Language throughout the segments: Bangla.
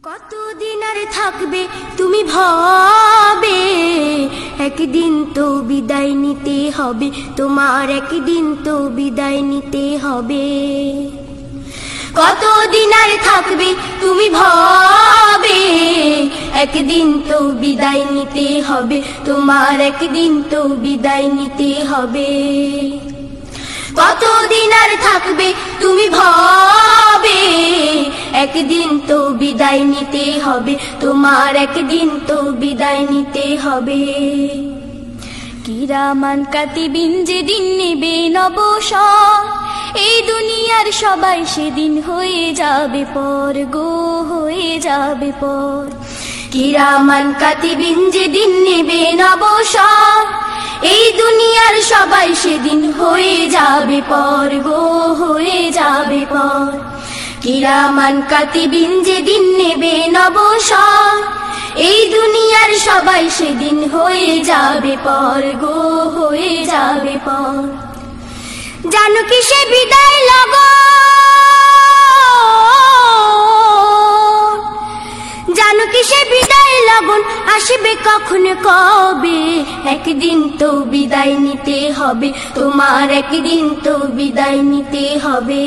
কতদিন আর থাকবে তুমি ভাবে, একদিন তো বিদায় নিতে হবে তোমার, একদিন তো বিদায় নিতে হবে। কতদিন আর থাকবে তুমি ভাবে, একদিন তো বিদায় নিতে হবে তোমার, একদিন তো বিদায় নিতে হবে। কতদিন আর থাকবে তুমি ভাবে, একদিন তো বিদায় নিতে হবে তোমার, একদিন তো বিদায় নিতে হবে। কিরামান কাতিবিন যেদিন নেবে অবসর, এই দুনিয়ার সবাই সেদিন হয়ে যাবে পর গো, হয়ে যাবে পর। কিরামান কাতিবিন যেদিন নেবে অবসর, এই দুনিয়ার সবাই সেদিন হয়ে যাবে পর গো, হয়ে যাবে পর। কিরামান কাতিবিন যেদিন নেবে অবসর, এই দুনিয়ার সবাই সেদিন হয়ে যাবে পর গো, হয়ে যাবে পর। জানো কি সে বিদায় লগন, জানো কি সে বিদায় লগন আসবে কখন কবে, একদিন তো বিদায় নিতে হবে তোমার, একদিন তো বিদায় নিতে হবে।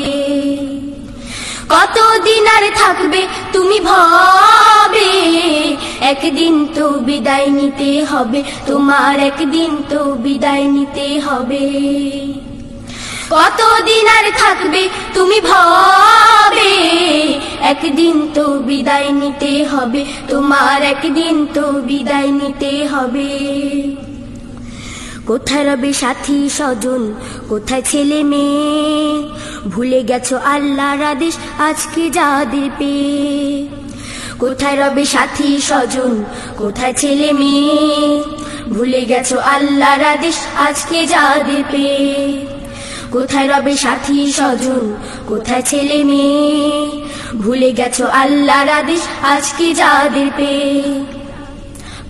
কতদিন আর থাকবে তুমি ভাবে, একদিন তো বিদায় নিতে হবে তোমার, একদিন তো বিদায় নিতে হবে। কতদিন আর থাকবে তুমি ভাবে, একদিন তো বিদায় নিতে হবে তোমার, একদিন তো বিদায় নিতে হবে। কোথায় রবে সাথী স্বজন, কোথায় ছেলে মেয়ে, ভুলে গেছো আল্লাহর আদেশ আজকে যাদের পেয়ে। কোথায় রবে সাথী স্বজন, কোথায় ছেলে মেয়ে, ভুলে গেছো আল্লাহর আদেশ আজকে যাদের পেয়ে। কোথায় রবে সাথী স্বজন, কোথায় ছেলে মেয়ে, ভুলে গেছো আল্লাহর আদেশ আজকে যাদের পেয়ে।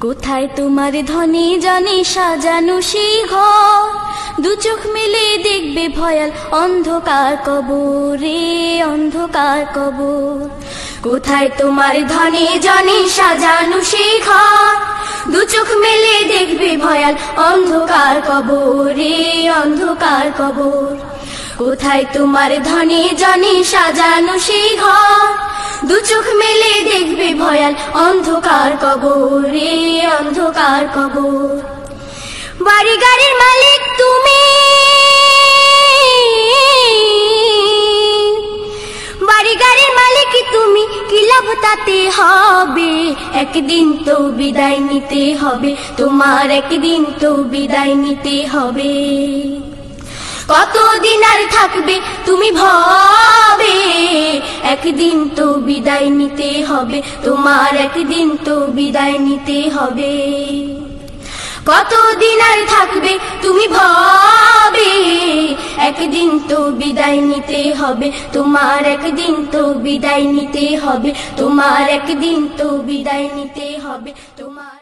কোথায় তোমার ধনে জনে সাজানো সেই ঘর, দু চোখ মেলে দেখবে ভয়াল অন্ধকার কবরে, অন্ধকার কবর। কোথায় তোমার ধনে জনে সাজানো সেই ঘর, দু চোখ মেলে দেখবে ভয়াল অন্ধকার কবরে, অন্ধকার কবর। কোথায় তোমার ধনে জনে সাজানো সেই ঘর, দু চোখ মেলে দেখবে ভয়াল অন্ধকার কবরে, অন্ধকার কবর। বাড়ি গাড়ির মালিক তুমি, বাড়ি গাড়ির মালিক তুমি, কি লাভ তাতে হবে, একদিন তো বিদায় নিতে হবে তোমার, একদিন তো বিদায় নিতে হবে। কতদিন আর থাকবে তুমি ভাবে, একদিন তো বিদায় নিতে হবে তোমার, একদিন তো বিদায় নিতে হবে। কতদিন আর থাকবে তুমি ভাবে, একদিন তো বিদায় নিতে হবে তোমার, একদিন তো বিদায় নিতে হবে তোমার, একদিন তো বিদায় নিতে হবে তোমার।